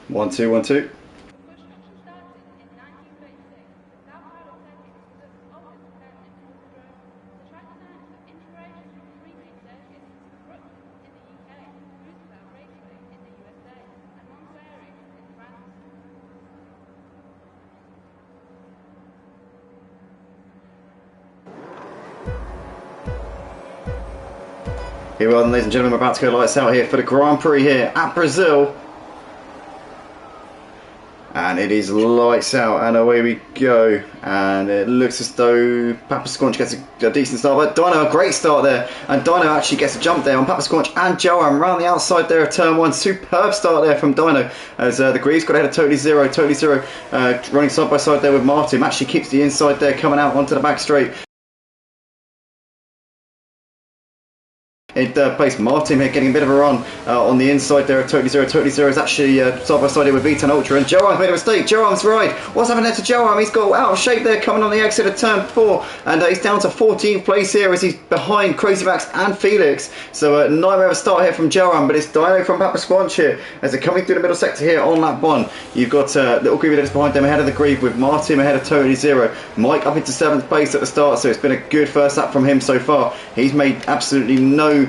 1 2 1 2. Here we are then, ladies and gentlemen, we're about to go lights out here for the Grand Prix here at Brazil. And it is lights out, and away we go. And it looks as though Papa Squanch gets a decent start, but Dino, a great start there. And Dino actually gets a jump there on Papa Squanch and Joam round the outside there of turn 1. Superb start there from Dino, as the Greaves got ahead of Totally Zero. Totally Zero running side by side there with Martin. Actually keeps the inside there, coming out onto the back straight. In third place, Martin here getting a bit of a run on the inside there of Totally Zero. Totally Zero is actually side by side here with V10 Ultra, and Joam's made a mistake. Joam's right. What's happened there to Joam? He's got out of shape there coming on the exit of turn 4, and he's down to 14th place here as he's behind Crazy Max and Felix. So nightmare of a start here from Joam, but it's Dino from Papa Squanch here as they're coming through the middle sector here on lap 1. You've got Little Greavy that's behind them ahead of the Grieve, with Martin ahead of Totally Zero. Mike up into 7th place at the start, so it's been a good first lap from him so far. He's made absolutely no...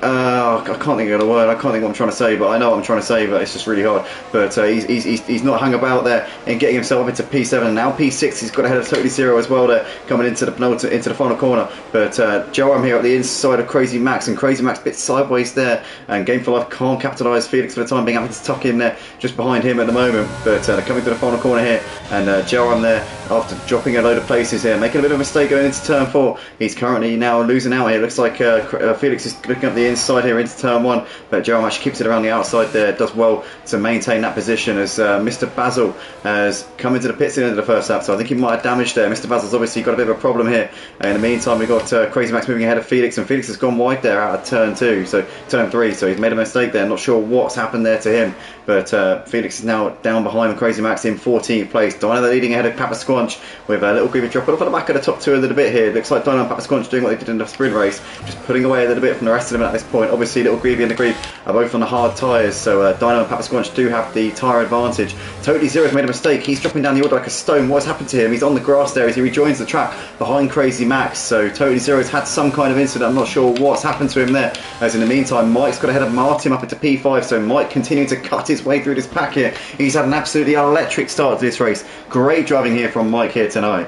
I can't think of the word. I can't think what I'm trying to say, but I know what I'm trying to say, but it's just really hard. But he's not hung about there in getting himself up into P7, and now P6. He's got ahead of Totally Zero as well there, coming into the penultimate, into the final corner. But Joam here at the inside of Crazy Max, and Crazy Max bit sideways there, and Game for Life can't capitalise. Felix for the time being having to tuck in there just behind him at the moment. But they're coming to the final corner here, and Joam there after dropping a load of places here, making a bit of a mistake going into turn 4. He's currently now losing out here. Looks like Felix is looking up the inside here into turn 1, but Joam actually keeps it around the outside there, does well to maintain that position as Mr. Basil has come into the pits at the end of the first lap, so I think he might have damaged there. Mr. Basil's obviously got a bit of a problem here. In the meantime, we've got Crazy Max moving ahead of Felix, and Felix has gone wide there out of turn 3, so he's made a mistake there. Not sure what's happened there to him, but Felix is now down behind Crazy Max in 14th place. Dino leading ahead of Papa Squanch with a Little Greavy dropping off at the back of the top 2 a little bit here. Looks like Dino and Papa Squanch doing what they did in the sprint race, just pulling away a little bit from the rest of them at this point. Obviously Little Greavy and the Grieve are both on the hard tyres, so Dino and Papa Squanch do have the tyre advantage. Totally Zero's made a mistake. He's dropping down the order like a stone. What's happened to him? He's on the grass there as he rejoins the track behind Crazy Max, so Totally Zero's had some kind of incident. I'm not sure what's happened to him there, as in the meantime Mike's got ahead of Martin up into P5, so Mike continuing to cut his way through this pack here. He's had an absolutely electric start to this race. Great driving here from Mike here tonight.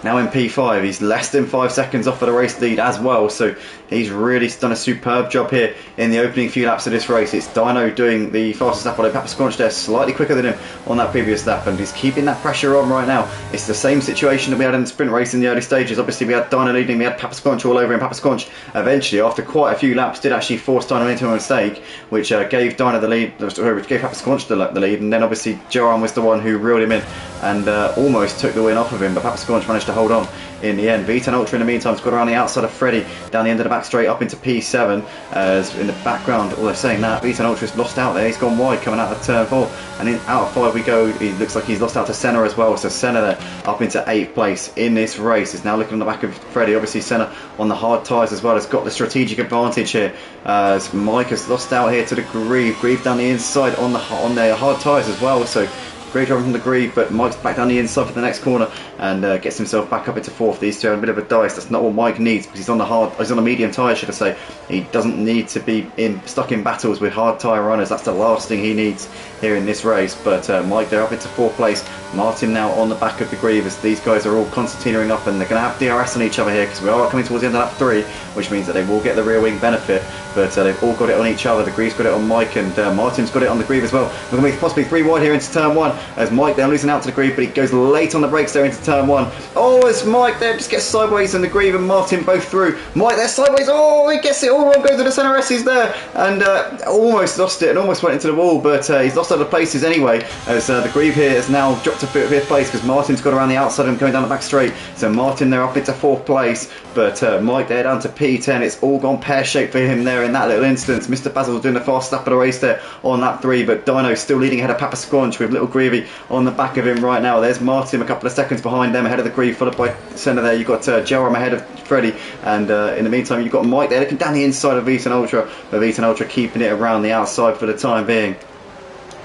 Now in P5, he's less than 5 seconds off of the race lead as well, so he's really done a superb job here in the opening few laps of this race. It's Dino doing the fastest lap, although Papa Squanch there slightly quicker than him on that previous lap, and he's keeping that pressure on right now. It's the same situation that we had in the sprint race in the early stages. Obviously we had Dino leading, we had Papa Squanch all over him. Papa Squanch eventually, after quite a few laps, did actually force Dino into a mistake, which gave Dino the lead, which gave Papa Squanch the lead, and then obviously Joam was the one who reeled him in and almost took the win off of him, but Papa Squanch managed to hold on in the end. V10 Ultra in the meantime has got around the outside of Freddy down the end of the back straight up into P7, as in the background, although saying that, V10 Ultra's lost out there. He's gone wide coming out of turn 4, and out of 5 we go. He looks like he's lost out to Senna as well, so Senna there up into 8th place in this race is now looking on the back of Freddy. Obviously Senna on the hard tyres as well has got the strategic advantage here, as Mike has lost out here to the Grieve down the inside on their hard tyres as well, so great driving from the Grieve, but Mike's back down the inside for the next corner and gets himself back up into 4th. These two are a bit of a dice. That's not what Mike needs, because he's on the medium tyre, should I say. He doesn't need to be stuck in battles with hard tyre runners. That's the last thing he needs here in this race. But Mike, they're up into 4th place. Martin now on the back of the Grieve, as these guys are all concertinaing up, and they're going to have DRS on each other here, because we are coming towards the end of lap 3, which means that they will get the rear wing benefit. But they've all got it on each other. The Grieve's got it on Mike, and Martin's got it on the Grieve as well. We're going to be possibly 3 wide here into turn 1, as Mike there losing out to the Grieve, but he goes late on the brakes there into turn 1. Oh, as Mike there just gets sideways, and the Grieve and Martin both through. Mike there sideways. Oh, he gets it all wrong, goes to the centre S's there, and almost lost it and almost went into the wall, but he's lost other places anyway, as the Grieve here has now dropped to 5th place, because Martin's got around the outside of him coming down the back straight. So Martin there up into 4th place, but Mike there down to P10. It's all gone pear-shaped for him there there in that little instance. Mr. Basil doing the fast lap of the race there on lap 3, but Dino still leading ahead of Papa Squanch with Little Greavy on the back of him right now. There's Martin a couple of seconds behind them, ahead of the Greave, followed by centre there. You've got Jerome ahead of Freddie, and in the meantime you've got Mike there looking down the inside of Vton Ultra, but Vton Ultra keeping it around the outside for the time being.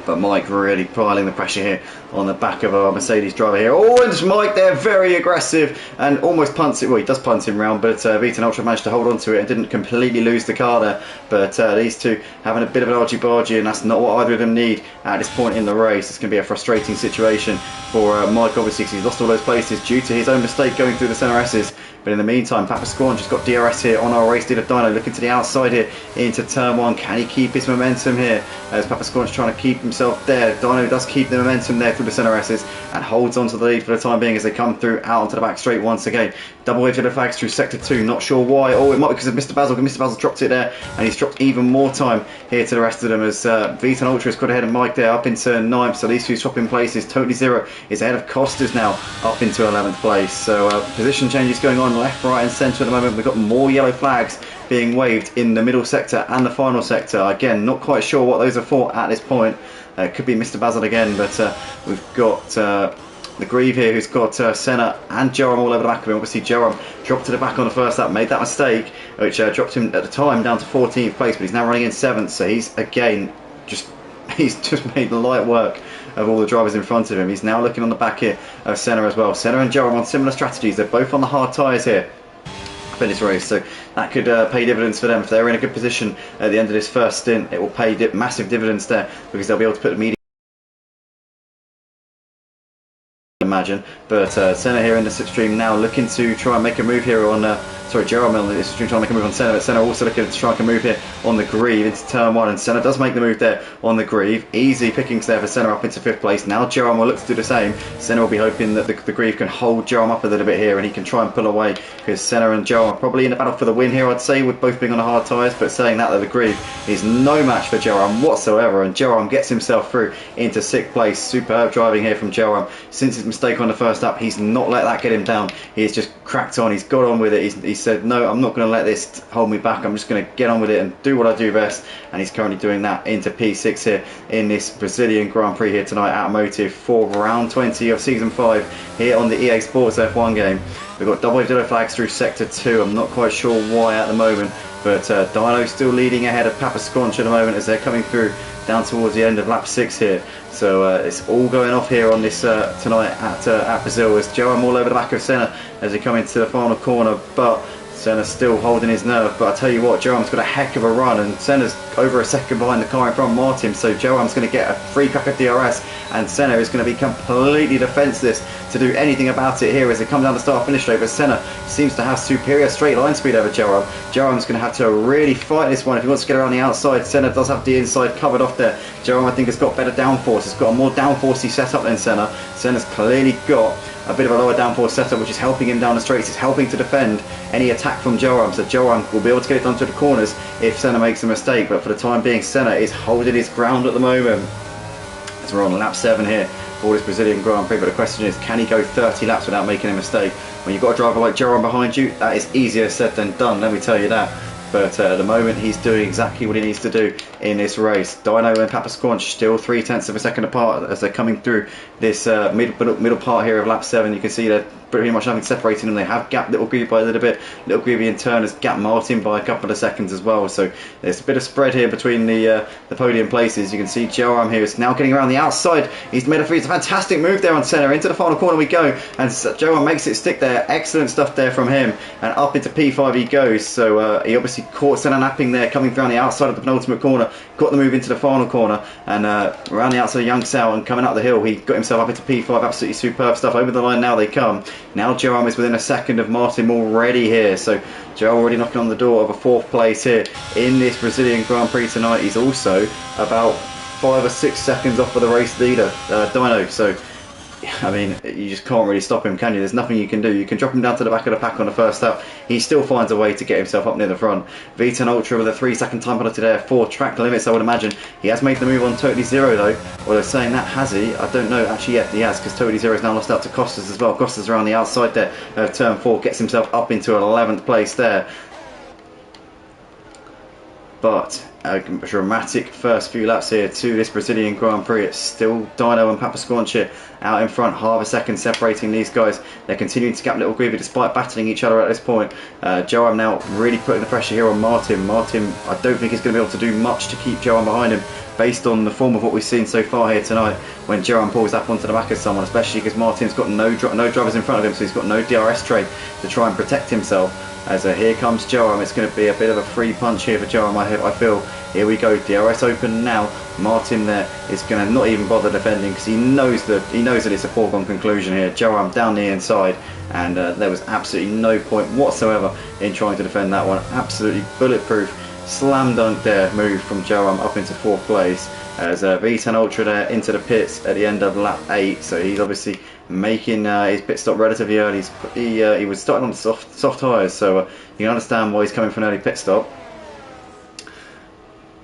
But Mike really piling the pressure here on the back of our Mercedes driver here. Oh, and Mike there, very aggressive, and almost punts it. Well, he does punt him round, but Vton Ultra managed to hold on to it and didn't completely lose the car there. But these two having a bit of an argy-bargy, and that's not what either of them need at this point in the race. It's going to be a frustrating situation for Mike, obviously, because he's lost all those places due to his own mistake going through the centre S's. But in the meantime, Papa Squanch has got DRS here on our race leader Dino, looking to the outside here into turn 1. Can he keep his momentum here? As Papa Squanch trying to keep himself there. Dino does keep the momentum there through the centre S's and holds on to the lead for the time being as they come through out onto the back straight once again. Double wave to the flags through sector 2, not sure why. Oh, it might be because of Mr. Basil. Mr. Basil dropped it there, and he's dropped even more time here to the rest of them as Vton Ultra has got ahead of Mike there up into 9th. So these two swapping places. Totally Zero is ahead of Costas now up into 11th place. So position changes going on left, right and centre at the moment. We've got more yellow flags being waved in the middle sector and the final sector. Again, not quite sure what those are for at this point. It could be Mr. Basil again, but we've got the Greave here who's got Senna and Jerome all over the back of him. Obviously Jerome dropped to the back on the first lap, made that mistake, which dropped him at the time down to 14th place, but he's now running in 7th, so he's again he's just made light work of all the drivers in front of him. He's now looking on the back here of Senna as well. Senna and Jerome on similar strategies. They're both on the hard tyres here for this race, so that could pay dividends for them. If they're in a good position at the end of this first stint, it will pay massive dividends there, because they'll be able to put the medium, imagine. But Senna here in the slipstream now looking to try and make a move here on Jerome on the slipstream trying to make a move on Senna, but Senna also looking to strike a move here on the Greave into turn 1, and Senna does make the move there on the Greave. Easy pickings there for Senna up into 5th place. Now Jerome will look to do the same. Senna will be hoping that the Greave can hold Jerome up a little bit here and he can try and pull away, because Senna and Jerome are probably in the battle for the win here, I'd say, with both being on the hard tyres. But saying that, the Greave is no match for Jerome whatsoever, and Jerome gets himself through into 6th place. Superb driving here from Jerome. Since his mistake on the first lap, he's not let that get him down. He's just cracked on, he's got on with it. He said, no, I'm not going to let this hold me back, I'm just going to get on with it and do what I do best, and he's currently doing that into P6 here in this Brazilian Grand Prix here tonight at Automotive for round 20 of season 5 here on the EA Sports F1 game. We've got double yellow flags through sector 2. I'm not quite sure why at the moment, but Dino still leading ahead of Papa Squanch at the moment as they're coming through down towards the end of lap 6 here. So it's all going off here on this tonight at Brazil, as Jerome all over the back of Senna as they come into the final corner, but Senna's still holding his nerve. But I tell you what, Jerome's got a heck of a run, and Senna's over a second behind the car in front of Martin, so Jerome's going to get a free crack of DRS, and Senna is going to be completely defenceless to do anything about it here as they come down the start-finish straight. But Senna seems to have superior straight line speed over Jerome. Jerome's going to have to really fight this one if he wants to get around the outside. Senna does have the inside covered off there. Jerome, I think, has got better downforce. He's got a more downforcey setup than Senna. Senna's clearly got a bit of a lower downforce setup, which is helping him down the straights. It's helping to defend any attack from Jerome, so Jerome will be able to get it done to the corners if Senna makes a mistake. But for the time being, Senna is holding his ground at the moment as we're on lap 7 here for this Brazilian Grand Prix. But the question is, can he go 30 laps without making a mistake? When you've got a driver like Jerome behind you, that is easier said than done, let me tell you that. But at the moment, he's doing exactly what he needs to do in this race. Dino and Papa Squanch still 0.3 of a second apart as they're coming through this middle part here of lap 7. You can see they're pretty much nothing separating them. They have gapped Little Greavy by a little bit. Little Greavy in turn has gapped Martin by a couple of seconds as well. So there's a bit of spread here between the podium places. You can see Jerome here is now getting around the outside. He's made a fantastic move there on Senna. Into the final corner we go, and Jerome makes it stick there. Excellent stuff there from him, and up into P5 he goes. So he obviously caught Senna napping there, coming through on the outside of the penultimate corner, got the move into the final corner, and around the outside of Young Sal and coming up the hill, he got himself up into P5. Absolutely superb stuff. Over the line now they come. Now Jerome is within a second of Martin already here, so Jerome already knocking on the door of a 4th place here in this Brazilian Grand Prix tonight. He's also about 5 or 6 seconds off of the race leader, Dino, so I mean, you just can't really stop him, can you? There's nothing you can do. You can drop him down to the back of the pack on the first lap. He still finds a way to get himself up near the front. Vton Ultra with a 3-second time penalty there for track limits, I would imagine. He has made the move on Totally Zero though. Although saying that, has he? I don't know. Actually, yeah, he has, because Totally Zero is now lost out to Costas as well. Costas around the outside there of turn 4, gets himself up into an 11th place there. But a dramatic first few laps here to this Brazilian Grand Prix. It's still Dino and Papa Squanch here out in front, half a second separating these guys. They're continuing to gap Little Greavy despite battling each other at this point. Joam now really putting the pressure here on Martin. Martin, I don't think he's going to be able to do much to keep Joam behind him, based on the form of what we've seen so far here tonight when Joam pulls up onto the back of someone, especially because Martin's got no drivers in front of him, so he's got no DRS trade to try and protect himself. As here comes Joam, it's going to be a bit of a free punch here for Joam, I feel. Here we go, DRS open now. Martin there is going to not even bother defending because he knows that it's a foregone conclusion here. Joam down the inside, and there was absolutely no point whatsoever in trying to defend that one. Absolutely bulletproof, slam dunk there move from Joam up into 4th place. As V10 Ultra there into the pits at the end of lap 8, so he's obviously making his pit stop relatively early. He was starting on soft tyres, so you can understand why he's coming for an early pit stop.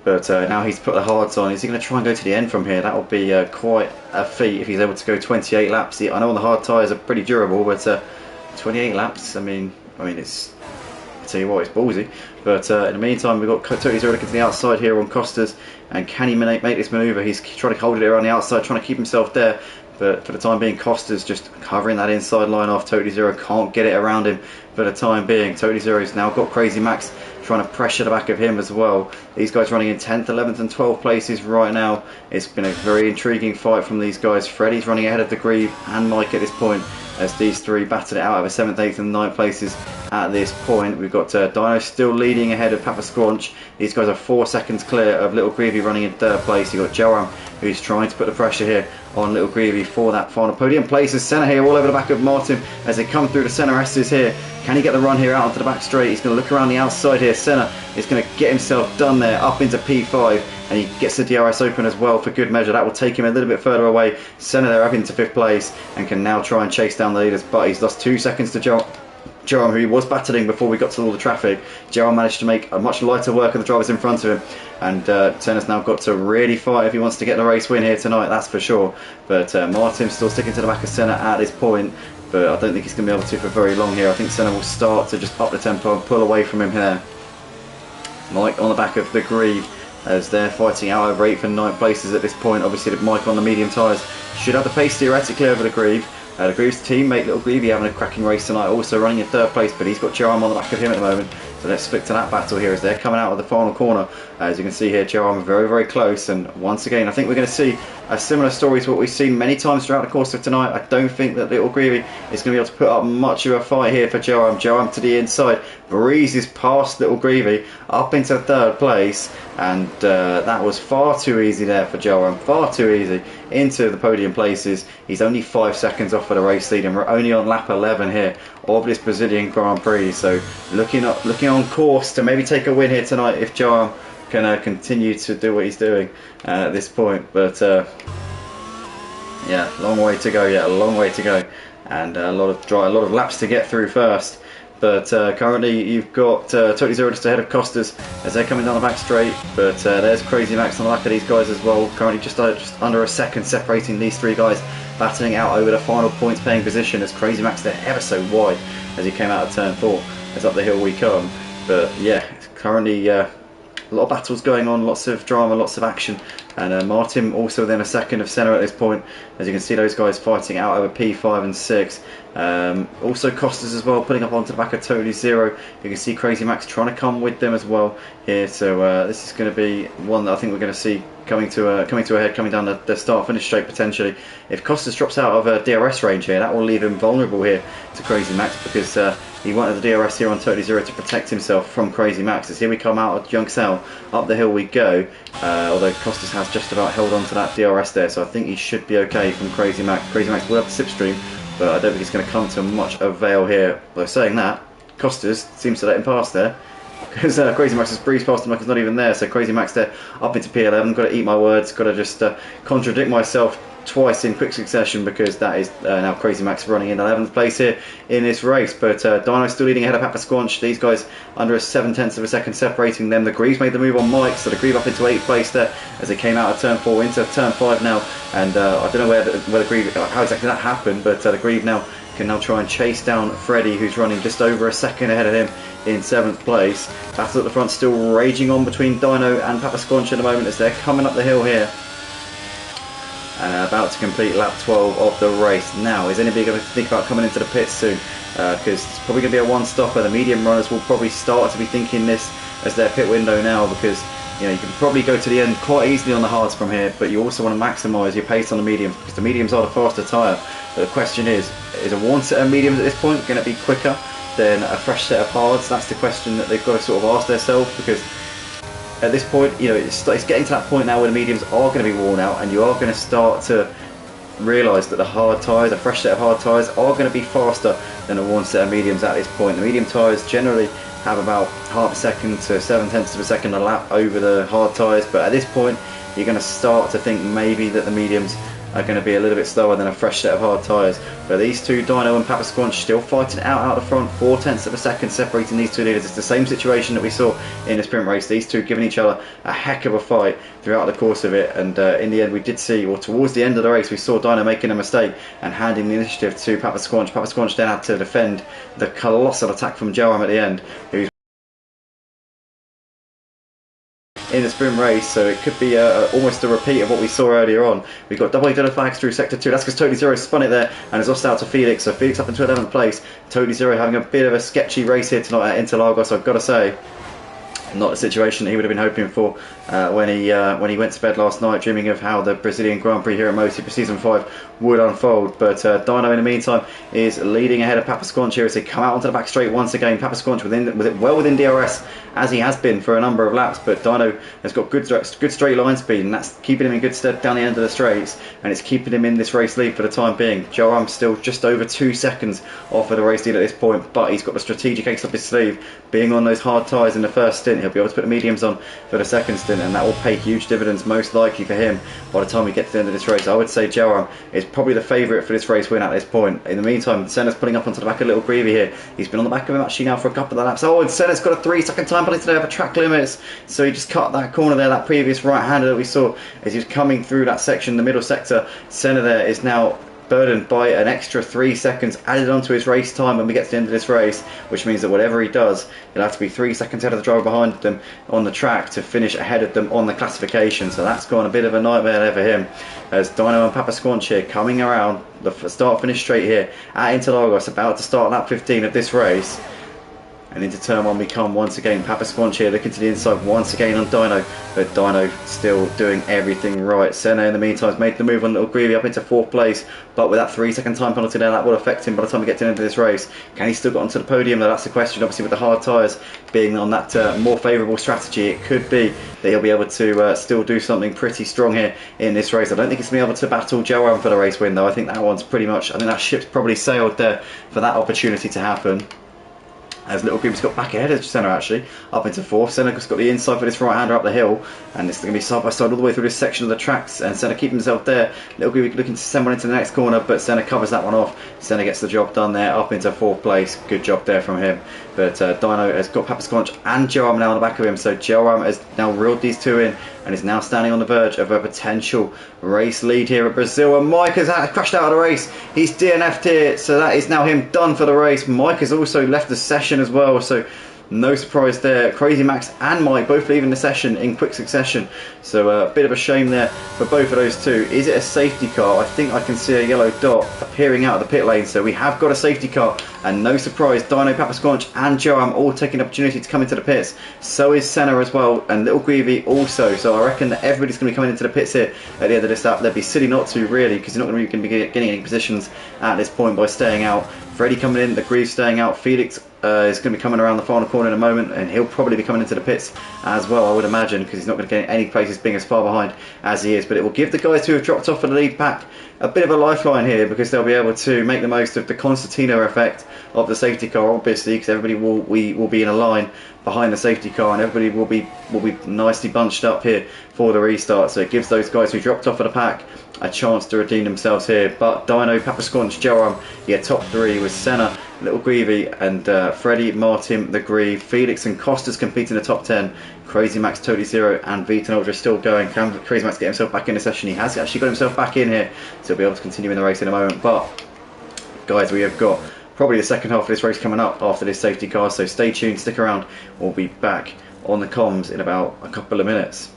But now he's put the hards on. Is he going to try and go to the end from here? That will be quite a feat if he's able to go 28 laps. I know the hard tyres are pretty durable, but 28 laps, I mean it's, I tell you what, it's ballsy. But in the meantime, we've got Totally Zero looking to the outside here on Costas, and can he make this manoeuvre? He's trying to hold it around the outside, trying to keep himself there. But for the time being, Costas just covering that inside line off. Totally Zero can't get it around him for the time being. Totally Zero's now got Crazy Max trying to pressure the back of him as well. These guys running in 10th, 11th and 12th places right now. It's been a very intriguing fight from these guys. Freddie's running ahead of the Grieve and Mike at this point, as these three battered it out over 7th, 8th and 9th places at this point. We've got Dino still leading ahead of Papa Squanch. These guys are 4 seconds clear of Little Greavy running in 3rd place. You've got Joam, who's trying to put the pressure here on Little Greavy for that final podium place. As Senna here all over the back of Martin as they come through the centre S's here. Can he get the run here out onto the back straight? He's going to look around the outside here. Senna is going to get himself done there up into P5, and he gets the DRS open as well for good measure. That will take him a little bit further away. Senna there up into 5th place and can now try and chase down the leaders, but he's lost 2 seconds to Joam, who he was battling before we got to all the traffic. Joam managed to make a much lighter work of the drivers in front of him, and Senna's now got to really fight if he wants to get the race win here tonight, that's for sure. But Martin's still sticking to the back of Senna at this point, but I don't think he's going to be able to for very long here. I think Senna will start to just up the tempo and pull away from him here. Mike on the back of the Grieve as they're fighting out over 8th and 9th places at this point. Obviously Mike on the medium tyres should have the pace theoretically over the Grieve. The Grieve's teammate Little Greavy having a cracking race tonight, also running in 3rd place, but he's got Joam on the back of him at the moment. So let's flick to that battle here as they're coming out of the final corner. As you can see here, Joam very, very close, and once again I think we're going to see a similar story to what we've seen many times throughout the course of tonight. I don't think that Little Greavy is going to be able to put up much of a fight here for Joam. Joam to the inside, breezes past Little Greavy up into 3rd place, and that was far too easy there for Joam, far too easy into the podium places. He's only 5 seconds off for the race lead, and we're only on lap 11 here of this Brazilian Grand Prix, so looking on course to maybe take a win here tonight if Joam can continue to do what he's doing at this point. But yeah, long way to go yet, a long way to go, and a lot of laps to get through first. But currently you've got Totally Zero just ahead of Costas as they're coming down the back straight. But there's Crazy Max on the back of these guys as well. Currently just under a second separating these 3 guys, battling out over the final points paying position as Crazy Max they're ever so wide as he came out of turn 4 as up the hill we come. But yeah, currently a lot of battles going on, lots of drama, lots of action. And Martin also within a second of Senna at this point, as you can see those guys fighting out over P5 and 6. Also Costas as well putting up onto the back of Totally Zero. You can see Crazy Max trying to come with them as well here, so this is going to be one that I think we're going to see coming to a head, coming down the start finish straight potentially. If Costas drops out of DRS range here, that will leave him vulnerable here to Crazy Max, because he wanted the DRS here on Totally Zero to protect himself from Crazy Max. As here we come out of Junksel, up the hill we go, although Costas has just about held on to that DRS there, so I think he should be okay from Crazy Max. Crazy Max will have the slipstream, but I don't think it's going to come to much avail here. By saying that, Costas seems to let him pass there, because Crazy Max has breezed past him like he's not even there. So Crazy Max there up into P11. Got to eat my words, got to just contradict myself twice in quick succession, because that is now Crazy Max running in 11th place here in this race. But Dino still leading ahead of Papa Squanch. These guys under a 7/10 of a second separating them. The Grieve's made the move on Mike, so the Grieve up into 8th place there as they came out of turn 4 into turn 5 now. And I don't know where the Grieve, how exactly that happened, but the Grieve now can now try and chase down Freddie, who's running just over a second ahead of him in 7th place. Battle at the front still raging on between Dino and Papa Squanch at the moment as they're coming up the hill here. And about to complete lap 12 of the race. Now, is anybody going to think about coming into the pits soon? Because it's probably going to be a one-stopper. The medium runners will probably start to be thinking this as their pit window now, because you know you can probably go to the end quite easily on the hards from here, but you also want to maximise your pace on the mediums, because the mediums are the faster tyre. But the question is a one set of mediums at this point going to be quicker than a fresh set of hards? That's the question that they've got to sort of ask themselves, because at this point, you know, it's getting to that point now where the mediums are going to be worn out, and you are going to start to realise that the hard tyres, a fresh set of hard tyres, are going to be faster than a one set of mediums at this point. The medium tyres generally have about half a second to 7/10 of a second a lap over the hard tyres, but at this point you're going to start to think maybe that the mediums are going to be a little bit slower than a fresh set of hard tyres. But these two, Dino and Papa Squanch, still fighting out the front, 4/10 of a second separating these two leaders. It's the same situation that we saw in the sprint race. These two giving each other a heck of a fight throughout the course of it, and in the end we did see, or towards the end of the race, we saw Dino making a mistake and handing the initiative to Papa Squanch. Papa Squanch then had to defend the colossal attack from Joram at the end, who's in the sprint race, so it could be almost a repeat of what we saw earlier on. We've got double yellow flags through sector 2. That's because Totally Zero spun it there and has lost out to Felix. So Felix up into 11th place. Totally Zero having a bit of a sketchy race here tonight at Interlagos, I've got to say. Not the situation that he would have been hoping for when he went to bed last night, dreaming of how the Brazilian Grand Prix here at MotoGP Season 5 would unfold. But Dino in the meantime is leading ahead of Papa Squanch here as they come out onto the back straight once again. Papa Squanch well within DRS, as he has been for a number of laps, but Dino has got good straight line speed, and that's keeping him in good stead down the end of the straights, and it's keeping him in this race lead for the time being. Joram's still just over 2 seconds off of the race lead at this point, but he's got the strategic ace up his sleeve. Being on those hard tyres in the first stint, he'll be able to put the mediums on for the second stint, and that will pay huge dividends most likely for him by the time we get to the end of this race. I would say Joram is probably the favourite for this race win at this point. In the meantime, Senna's putting up onto the back of Little Greavy here. He's been on the back of him actually now for a couple of laps. Oh, and Senna's got a 3-second time penalty today over track limits, so he just cut that corner there, that previous right-hander that we saw as he was coming through that section, the middle sector. Senna there is now burdened by an extra 3 seconds added onto his race time when we get to the end of this race, which means that whatever he does, he'll have to be 3 seconds ahead of the driver behind them on the track to finish ahead of them on the classification. So that's gone a bit of a nightmare there for him, as Dino and Papa Squanch here coming around the start-finish straight here at Interlagos, about to start lap 15 of this race. And into turn 1 we come once again. Papa Squanch here looking to the inside once again on Dino, but Dino still doing everything right. Senna in the meantime has made the move on Little Greavy up into 4th place, but with that 3-second time penalty there, that will affect him by the time we get to the end of this race. Can he still get onto the podium though? That's the question. Obviously with the hard tyres being on that more favourable strategy, it could be that he'll be able to still do something pretty strong here in this race. I don't think he's going to be able to battle Joram for the race win though. I think that one's pretty much, I think that ship's probably sailed there for that opportunity to happen. As Little Greavy's got back ahead of Senna actually, up into 4th. Senna's got the inside for this right-hander up the hill, and it's going to be side by side all the way through this section of the tracks, and Senna keeping himself there. Little Greavy looking to send one into the next corner, but Senna covers that one off. Senna gets the job done there, up into 4th place. Good job there from him. But Dino has got Papa Squanch and Joram now on the back of him, so Joram has now reeled these two in and is now standing on the verge of a potential race lead here at Brazil. And Mike has crashed out of the race. He's DNF'd here, so that is now him done for the race. Mike has also left the session as well, so no surprise there. Crazy Max and Mike both leaving the session in quick succession, so a bit of a shame there for both of those two. Is it a safety car? I think I can see a yellow dot appearing out of the pit lane, so we have got a safety car, and no surprise, Dino, Papa Squanch and Joram all taking the opportunity to come into the pits. So is Senna as well, and Little Greavy also, so I reckon that everybody's going to be coming into the pits here at the end of this lap. They'd be silly not to, really, because you're not going to be getting any positions at this point by staying out. Freddie coming in, the Greaves staying out. Felix is going to be coming around the final corner in a moment, and he'll probably be coming into the pits as well, I would imagine, because he's not going to get any places being as far behind as he is. But it will give the guys who have dropped off for the lead pack a bit of a lifeline here, because they'll be able to make the most of the Constantino effect of the safety car, obviously, because everybody will be in a line behind the safety car, and everybody will be nicely bunched up here for the restart. So it gives those guys who dropped off of the pack a chance to redeem themselves here. But Dino, Papa Squanch, Joram, yeah, top 3 with Senna, Little Greavy and Freddie, Martin, the Grieve. Felix and Costa's competing in the top 10. Crazy Max, Totally Zero and Vita Ultra still going. Can Crazy Max get himself back in the session? He has actually got himself back in here, so he'll be able to continue in the race in a moment. But guys, we have got probably the second half of this race coming up after this safety car, so stay tuned, stick around. We'll be back on the comms in about a couple of minutes.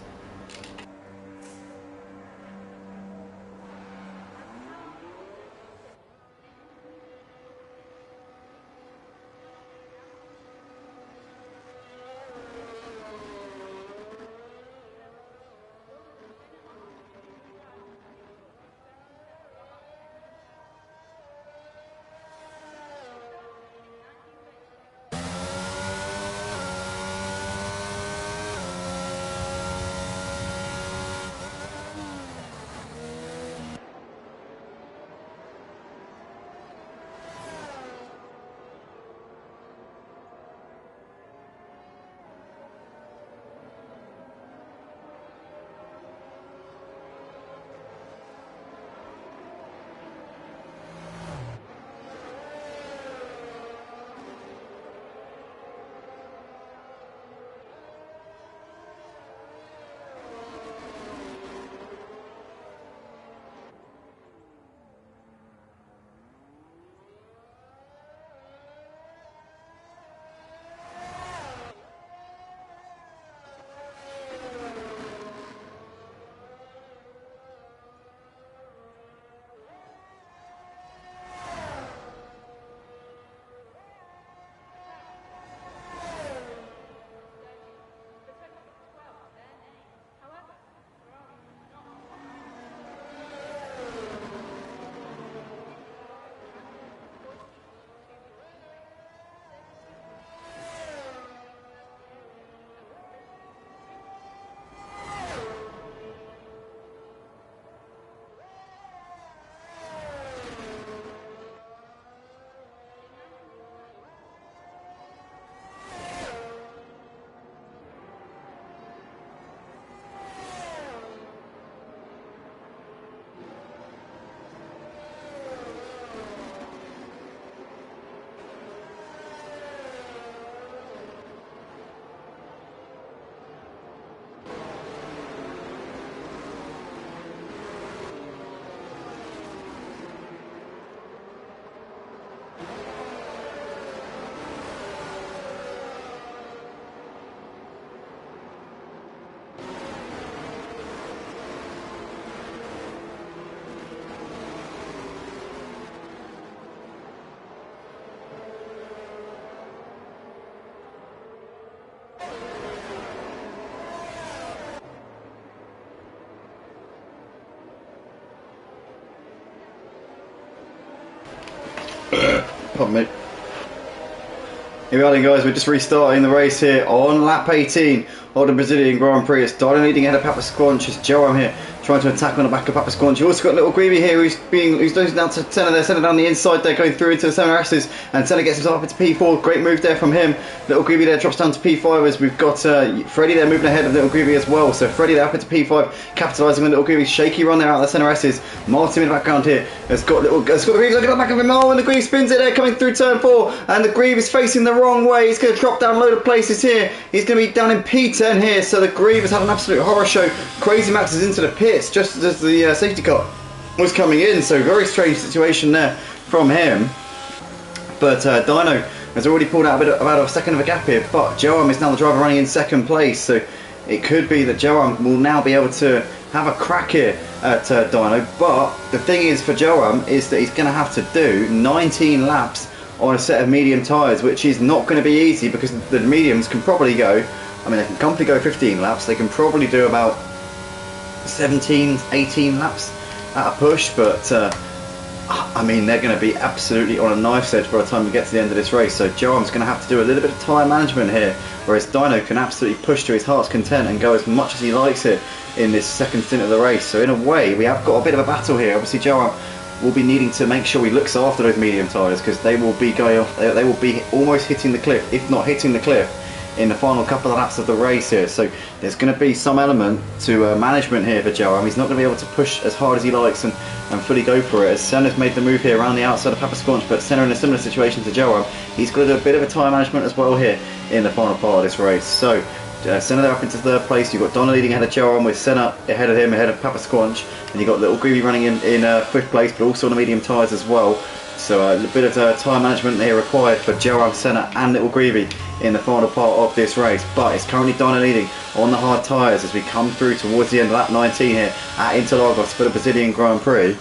Pardon me. Here we are then, guys, we're just restarting the race here on lap 18 of the Brazilian Grand Prix. It's Dino leading ahead of Papa Squanch. It's Joram here trying to attack on the back of Papa Squanch. You also got Little Greavy here who's losing down to Senna there, Senna down the inside there, going through into the Senna S's, and Senna gets himself up into P4. Great move there from him. Little Greavy there drops down to P5 as we've got Freddie there moving ahead of Little Greavy as well. So Freddie there up into P5, capitalising on Little Greavy's shaky run there out of the Senna S's. Martin in the background here has got the Greavy looking at the back of him. Oh, and the Greavy spins it there coming through turn 4, and the Greavy is facing the wrong way. He's going to drop down a load of places here. He's going to be down in P10 here. So the Greavy has had an absolute horror show. Crazy Max is into the pits just as the safety car was coming in, so very strange situation there from him. But Dino has already pulled out about a second of a gap here, but Joram is now the driver running in second place, so it could be that Joram will now be able to have a crack here at Dino. But the thing is for Joram is that he's going to have to do 19 laps on a set of medium tyres, which is not going to be easy because the mediums can probably go, I mean, they can comfortably go 15 laps, they can probably do about 17, 18 laps at a push, but I mean, they're going to be absolutely on a knife's edge by the time we get to the end of this race. So Joram's going to have to do a little bit of tyre management here, whereas Dino can absolutely push to his heart's content and go as much as he likes here in this second stint of the race. So in a way, we have got a bit of a battle here. Obviously Joram will be needing to make sure he looks after those medium tyres, because they will be going off, they will be almost hitting the cliff, if not hitting the cliff, in the final couple of laps of the race here. So there's going to be some element to management here for Joram. He's not going to be able to push as hard as he likes and fully go for it, as Senna's made the move here around the outside of Papa Squanch, but Senna in a similar situation to Joram. He's got to do a bit of a tyre management as well here in the final part of this race. So Senna there up into third place. You've got Donna leading ahead of Joram, with Senna ahead of him, ahead of Papa Squanch, and you've got Little Greavy running in fifth place, but also on the medium tyres as well. So a bit of time management here required for Joram, Senna and Little Greavy in the final part of this race. But it's currently Dyno leading on the hard tyres as we come through towards the end of lap 19 here at Interlagos for the Brazilian Grand Prix.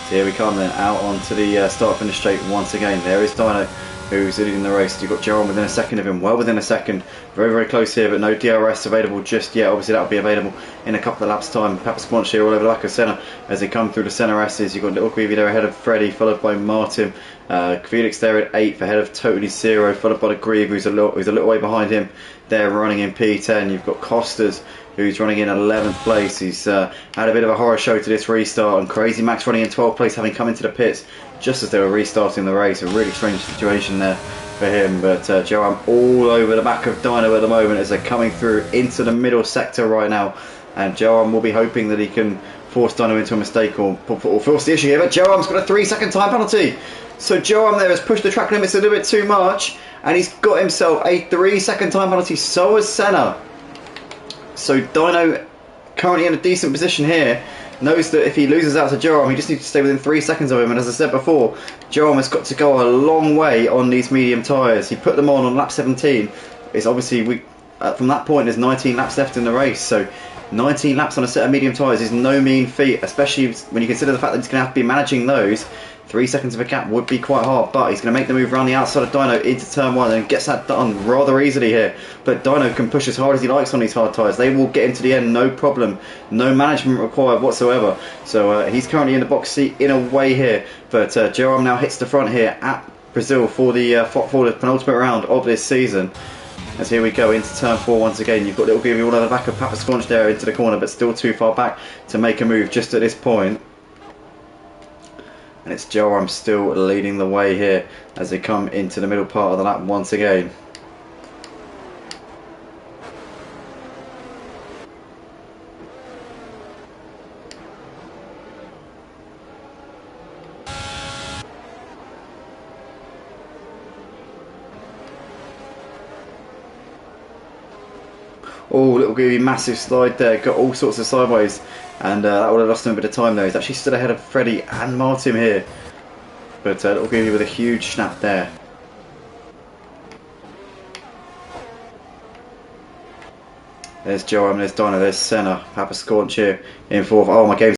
So here we come then out onto the start finish straight once again. There is Dyno, who's leading the race. You've got Joram within a second of him, well within a second. Very, very close here, but no DRS available just yet. Obviously that'll be available in a couple of laps time. Papa Squanch here all over the back of Senna as they come through the centre S's. You've got Little Greavy there ahead of Freddie, followed by Martin. Felix there at 8th, ahead of Totally Zero, followed by the Grieve, who's a little way behind him. They're running in P10. You've got Costas, who's running in 11th place. He's had a bit of a horror show to this restart, and Crazy Max running in 12th place, having come into the pits just as they were restarting the race. A really strange situation there for him, but Joram all over the back of Dyno at the moment as they're coming through into the middle sector right now, and Joram will be hoping that he can force Dyno into a mistake or force the issue here, but Joram's got a 3-second time penalty. So Joram there has pushed the track limits a little bit too much, and he's got himself a 3-second time penalty. So has Senna. So Dyno, currently in a decent position here, knows that if he loses out to Joram, he just needs to stay within 3 seconds of him. And as I said before, Joram has got to go a long way on these medium tyres. He put them on lap 17. It's obviously from that point there's 19 laps left in the race. So 19 laps on a set of medium tyres is no mean feat, especially when you consider the fact that he's going to have to be managing those. 3 seconds of a gap would be quite hard, but he's going to make the move around the outside of Dyno into turn 1 and gets that done rather easily here. But Dyno can push as hard as he likes on these hard tyres. They will get into the end, no problem. No management required whatsoever. So he's currently in the box seat in a way here. But Joram now hits the front here at Brazil for the penultimate round of this season. As here we go into turn 4 once again. You've got Little Greavy all over the back of Papa Squanch there into the corner, but still too far back to make a move just at this point. And it's Joram still leading the way here as they come into the middle part of the lap once again. Oh, Little Greavy, massive slide there, got all sorts of sideways, and that would have lost him a bit of time though. He's actually stood ahead of Freddie and Martin here, but Little Greavy with a huge snap there. There's Joram, there's Dyno, there's Senna, Papa Squanch here in 4th. Oh, my game's